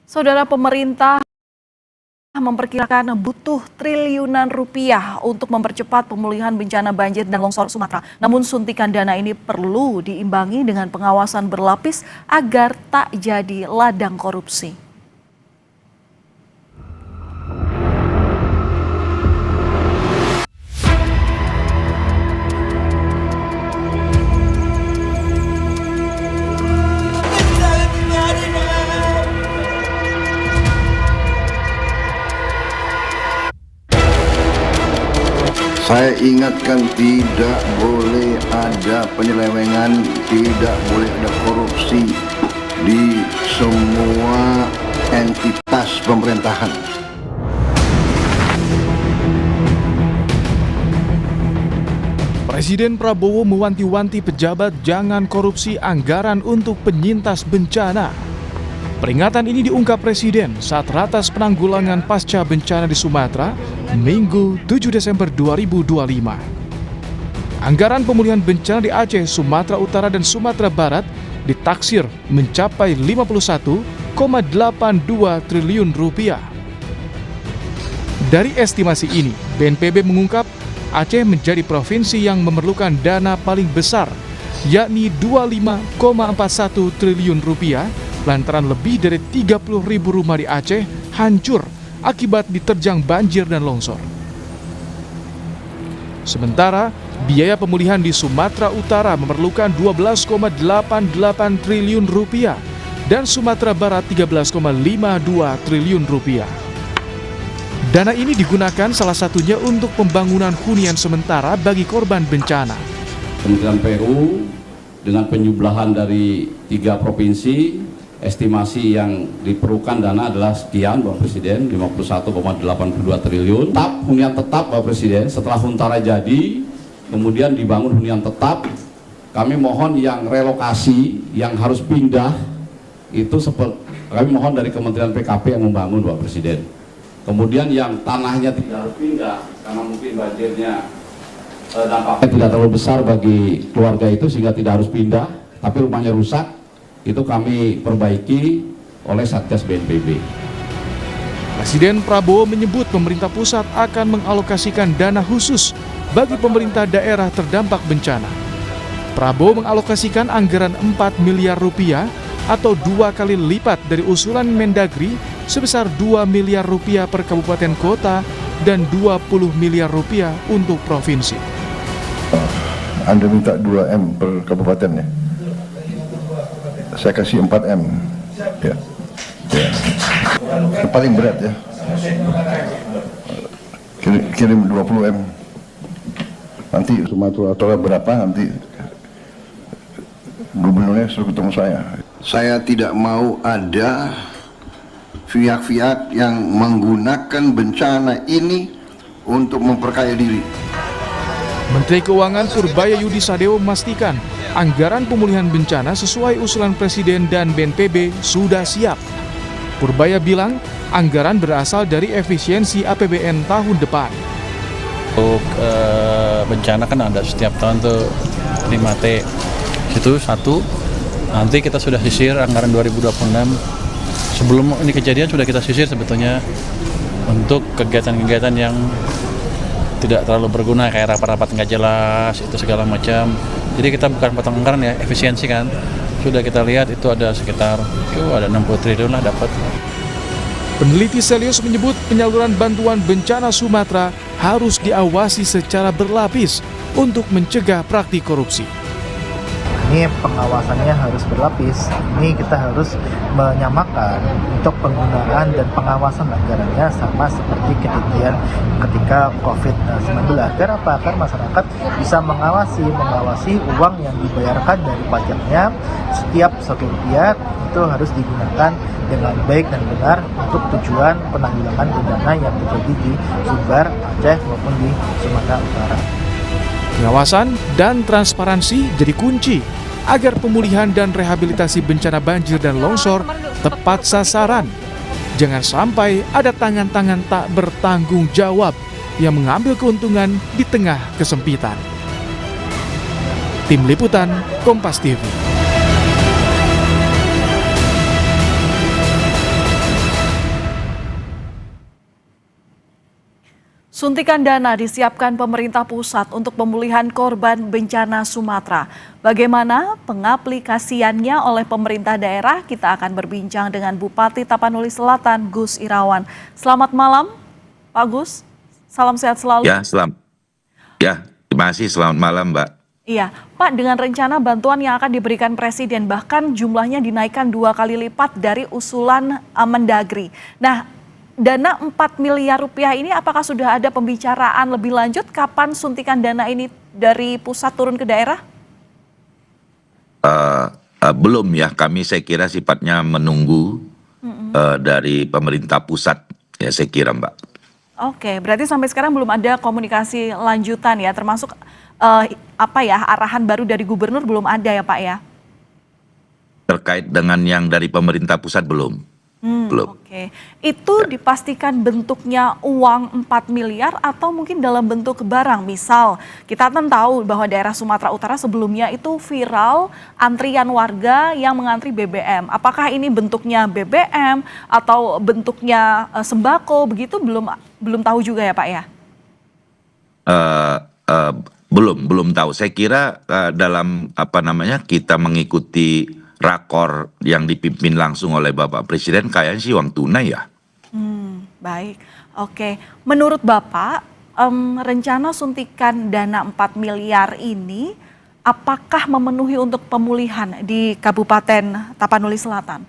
Saudara, pemerintah memperkirakan butuh triliunan rupiah untuk mempercepat pemulihan bencana banjir dan longsor Sumatera. Namun suntikan dana ini perlu diimbangi dengan pengawasan berlapis agar tak jadi ladang korupsi. Saya ingatkan, tidak boleh ada penyelewengan, tidak boleh ada korupsi di semua entitas pemerintahan. Presiden Prabowo mewanti-wanti pejabat jangan korupsi anggaran untuk penyintas bencana. Peringatan ini diungkap Presiden saat ratas penanggulangan pasca bencana di Sumatera, Minggu 7 Desember 2025. Anggaran pemulihan bencana di Aceh, Sumatera Utara, dan Sumatera Barat ditaksir mencapai 51,82 triliun rupiah. Dari estimasi ini, BNPB mengungkap Aceh menjadi provinsi yang memerlukan dana paling besar, yakni 25,41 triliun rupiah, lantaran lebih dari 30.000 rumah di Aceh hancur akibat diterjang banjir dan longsor. Sementara, biaya pemulihan di Sumatera Utara memerlukan 12,88 triliun rupiah dan Sumatera Barat 13,52 triliun rupiah. Dana ini digunakan salah satunya untuk pembangunan hunian sementara bagi korban bencana. Kementerian PU dengan penyebelahan dari 3 provinsi, estimasi yang diperlukan dana adalah sekian, Bapak Presiden, 51,82 triliun. Hunian tetap, Bapak Presiden, setelah Huntara jadi, kemudian dibangun hunian tetap, kami mohon yang relokasi, yang harus pindah, itu kami mohon dari Kementerian PKP yang membangun, Bapak Presiden. Kemudian yang tanahnya tidak harus pindah, karena mungkin banjirnya dampaknya tidak terlalu besar bagi keluarga itu sehingga tidak harus pindah, tapi rumahnya rusak, itu kami perbaiki oleh Satgas BNPB. Presiden Prabowo menyebut pemerintah pusat akan mengalokasikan dana khusus bagi pemerintah daerah terdampak bencana. Prabowo mengalokasikan anggaran 4 miliar rupiah atau 2 kali lipat dari usulan Mendagri sebesar 2 miliar rupiah per kabupaten kota dan 20 miliar rupiah untuk provinsi. Anda minta 2M per kabupaten ya? Saya kasih 4M. Ya. Yang paling berat ya. Kirim 20M. Nanti Sumatera Utara berapa, nanti gubernurnya suruh ketemu saya. Saya tidak mau ada pihak-pihak yang menggunakan bencana ini untuk memperkaya diri. Menteri Keuangan Purbaya Yudi Sadewo memastikan anggaran pemulihan bencana sesuai usulan Presiden dan BNPB sudah siap. Purbaya bilang anggaran berasal dari efisiensi APBN tahun depan. Untuk bencana kan ada setiap tahun tuh 5T, itu satu. Nanti kita sudah sisir anggaran 2026. Sebelum ini kejadian sudah kita sisir sebetulnya untuk kegiatan-kegiatan yang tidak terlalu berguna kayak rapat-rapat nggak jelas itu segala macam. Jadi kita bukan potong anggaran ya, efisiensi kan. Sudah kita lihat itu ada sekitar ada 60 triliun lah dapat. Peneliti Selius menyebut penyaluran bantuan bencana Sumatera harus diawasi secara berlapis untuk mencegah praktik korupsi. Ini pengawasannya harus berlapis. Ini kita harus menyamakan untuk penggunaan dan pengawasan anggarannya sama seperti kejadian ketika COVID-19. Agar apa? Agar masyarakat bisa mengawasi uang yang dibayarkan dari pajaknya. Setiap 1 rupiah itu harus digunakan dengan baik dan benar untuk tujuan penanggulangan bencana yang terjadi di Sumbar, Aceh maupun di Sumatera Utara. Pengawasan dan transparansi jadi kunci agar pemulihan dan rehabilitasi bencana banjir dan longsor tepat sasaran. Jangan sampai ada tangan-tangan tak bertanggung jawab yang mengambil keuntungan di tengah kesempitan. Tim Liputan Kompas TV. Suntikan dana disiapkan pemerintah pusat untuk pemulihan korban bencana Sumatera. Bagaimana pengaplikasiannya oleh pemerintah daerah? Kita akan berbincang dengan Bupati Tapanuli Selatan, Gus Irawan. Selamat malam, Pak Gus. Salam sehat selalu. Terima kasih. Selamat malam, Mbak. Iya, Pak, dengan rencana bantuan yang akan diberikan Presiden, bahkan jumlahnya dinaikkan 2 kali lipat dari usulan Mendagri. Nah, dana 4 miliar rupiah ini apakah sudah ada pembicaraan lebih lanjut kapan suntikan dana ini dari pusat turun ke daerah? Belum ya, kami saya kira sifatnya menunggu dari pemerintah pusat, ya saya kira, Mbak. Oke, berarti sampai sekarang belum ada komunikasi lanjutan ya, termasuk arahan baru dari gubernur belum ada ya Pak ya? Terkait dengan yang dari pemerintah pusat belum. Belum. Oke, itu dipastikan bentuknya uang 4 miliar atau mungkin dalam bentuk barang. Misal, kita kan tahu bahwa daerah Sumatera Utara sebelumnya itu viral antrian warga yang mengantri BBM. Apakah ini bentuknya BBM atau bentuknya sembako begitu belum tahu juga ya Pak ya? Belum tahu. Saya kira dalam kita mengikuti rakor yang dipimpin langsung oleh Bapak Presiden kayaknya sih uang tunai ya. Baik, oke. Menurut Bapak, rencana suntikan dana 4 miliar ini apakah memenuhi untuk pemulihan di Kabupaten Tapanuli Selatan?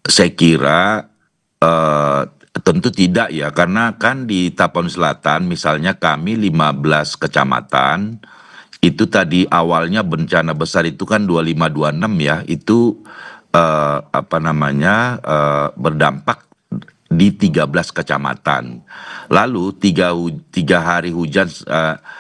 Saya kira tentu tidak ya, karena kan di Tapanuli Selatan misalnya kami 15 kecamatan, itu tadi awalnya bencana besar itu kan 2526 ya, itu berdampak di 13 kecamatan. Lalu tiga hari hujan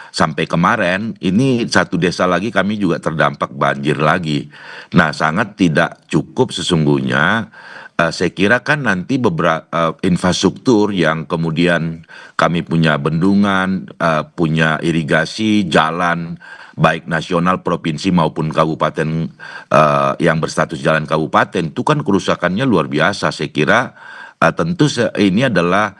sampai kemarin, ini satu desa lagi kami juga terdampak banjir lagi. Nah, sangat tidak cukup sesungguhnya. Saya kira kan nanti beberapa infrastruktur yang kemudian kami punya bendungan, punya irigasi, jalan, baik nasional, provinsi maupun kabupaten yang berstatus jalan kabupaten, itu kan kerusakannya luar biasa. Saya kira tentu ini adalah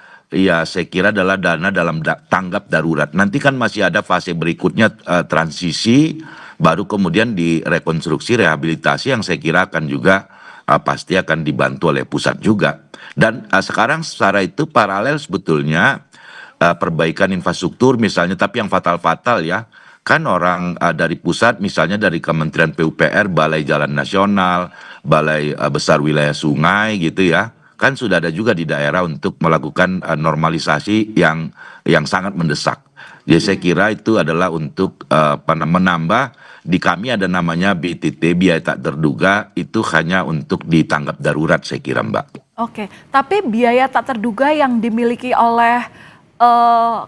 saya kira adalah dana dalam tanggap darurat. Nanti kan masih ada fase berikutnya transisi, baru kemudian direkonstruksi, rehabilitasi yang saya kira akan juga pasti akan dibantu oleh pusat juga. Dan sekarang secara itu paralel sebetulnya perbaikan infrastruktur misalnya, tapi yang fatal-fatal ya, kan orang dari pusat misalnya dari Kementerian PUPR, Balai Jalan Nasional, Balai Besar Wilayah Sungai gitu ya, kan sudah ada juga di daerah untuk melakukan normalisasi yang sangat mendesak. Jadi saya kira itu adalah untuk menambah. Di kami ada namanya BTT, biaya tak terduga, itu hanya untuk ditanggap darurat saya kira, Mbak. Oke, tapi biaya tak terduga yang dimiliki oleh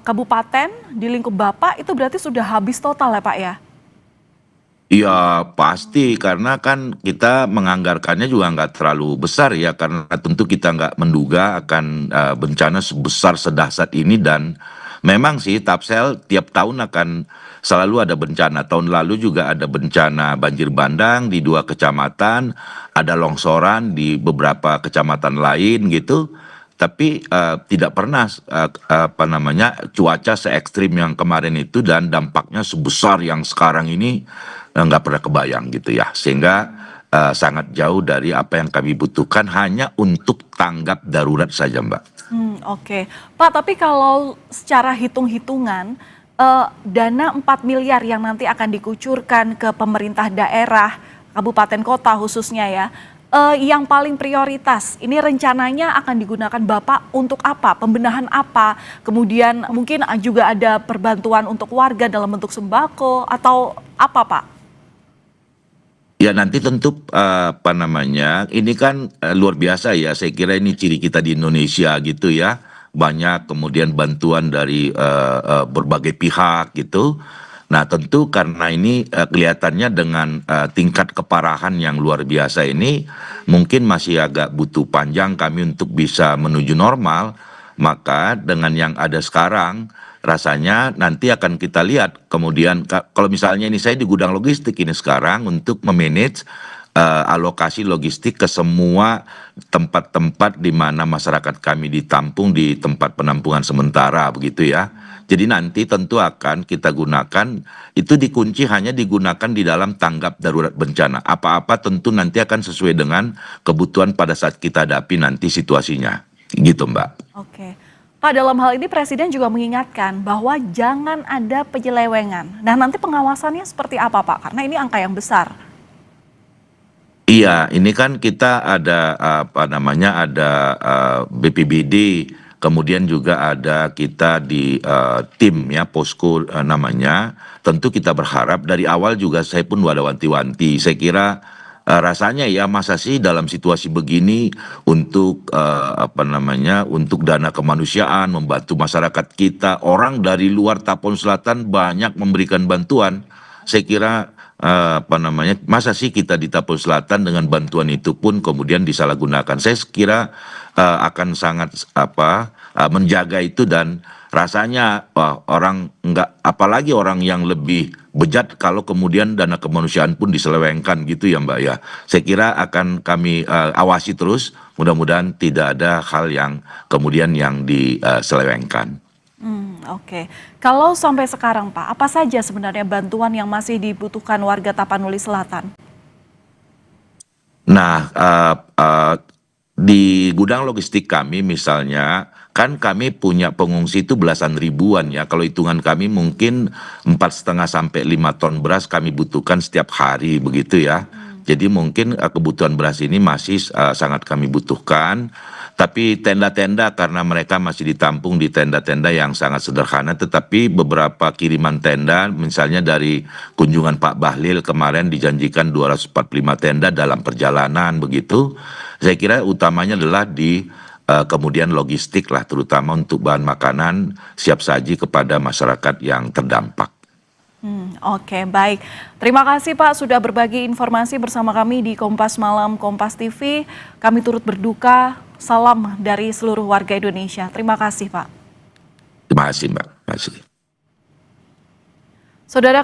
kabupaten di lingkup Bapak itu berarti sudah habis total ya Pak ya? Iya pasti, karena kan kita menganggarkannya juga nggak terlalu besar ya, karena tentu kita nggak menduga akan bencana sebesar sedahsyat ini. Dan memang sih Tapsel tiap tahun akan selalu ada bencana. Tahun lalu juga ada bencana banjir bandang di 2 kecamatan, ada longsoran di beberapa kecamatan lain gitu. Tapi tidak pernah cuaca se ekstrim yang kemarin itu dan dampaknya sebesar yang sekarang ini nggak pernah kebayang gitu ya. Sehingga sangat jauh dari apa yang kami butuhkan, hanya untuk tanggap darurat saja, Mbak. Oke, Pak, tapi kalau secara hitung-hitungan dana 4 miliar yang nanti akan dikucurkan ke pemerintah daerah, kabupaten kota khususnya ya, yang paling prioritas ini rencananya akan digunakan Bapak untuk apa? Pembenahan apa? Kemudian mungkin juga ada perbantuan untuk warga dalam bentuk sembako atau apa Pak? Ya nanti tentu ini kan luar biasa ya, saya kira ini ciri kita di Indonesia gitu ya, banyak kemudian bantuan dari berbagai pihak gitu. Nah tentu karena ini kelihatannya dengan tingkat keparahan yang luar biasa ini, mungkin masih agak butuh panjang kami untuk bisa menuju normal. Maka dengan yang ada sekarang, rasanya nanti akan kita lihat kemudian kalau misalnya ini saya di gudang logistik ini sekarang untuk memanage alokasi logistik ke semua tempat-tempat di mana masyarakat kami ditampung di tempat penampungan sementara begitu ya. Jadi nanti tentu akan kita gunakan, itu dikunci hanya digunakan di dalam tanggap darurat bencana. Apa-apa tentu nanti akan sesuai dengan kebutuhan pada saat kita hadapi nanti situasinya. Gitu Mbak. Oke. Pak, dalam hal ini Presiden juga mengingatkan bahwa jangan ada penyelewengan. Nah, nanti pengawasannya seperti apa Pak? Karena ini angka yang besar. Iya, ini kan kita ada ada BPBD, kemudian juga ada kita di tim ya posko namanya. Tentu kita berharap dari awal juga saya pun wanti-wanti. Saya kira rasanya ya masa sih dalam situasi begini untuk untuk dana kemanusiaan membantu masyarakat kita, orang dari luar Tapon Selatan banyak memberikan bantuan. Saya kira masa sih kita di Tapon Selatan dengan bantuan itu pun kemudian disalahgunakan. Saya kira akan sangat menjaga itu, dan rasanya orang enggak, apalagi orang yang lebih bejat kalau kemudian dana kemanusiaan pun diselewengkan gitu ya Mbak ya. Saya kira akan kami awasi terus, mudah-mudahan tidak ada hal yang kemudian yang diselewengkan. Oke. Kalau sampai sekarang Pak, apa saja sebenarnya bantuan yang masih dibutuhkan warga Tapanuli Selatan? Nah, di gudang logistik kami misalnya, kan kami punya pengungsi itu belasan ribuan ya. Kalau hitungan kami mungkin 4,5 sampai 5 ton beras kami butuhkan setiap hari begitu ya. Jadi mungkin kebutuhan beras ini masih sangat kami butuhkan. Tapi tenda-tenda karena mereka masih ditampung di tenda-tenda yang sangat sederhana, tetapi beberapa kiriman tenda misalnya dari kunjungan Pak Bahlil kemarin dijanjikan 245 tenda dalam perjalanan begitu. Saya kira utamanya adalah di kemudian logistik lah, terutama untuk bahan makanan siap saji kepada masyarakat yang terdampak. Oke, baik. Terima kasih Pak sudah berbagi informasi bersama kami di Kompas Malam Kompas TV. Kami turut berduka. Salam dari seluruh warga Indonesia. Terima kasih Pak. Terima kasih Mbak. Terima kasih. Saudara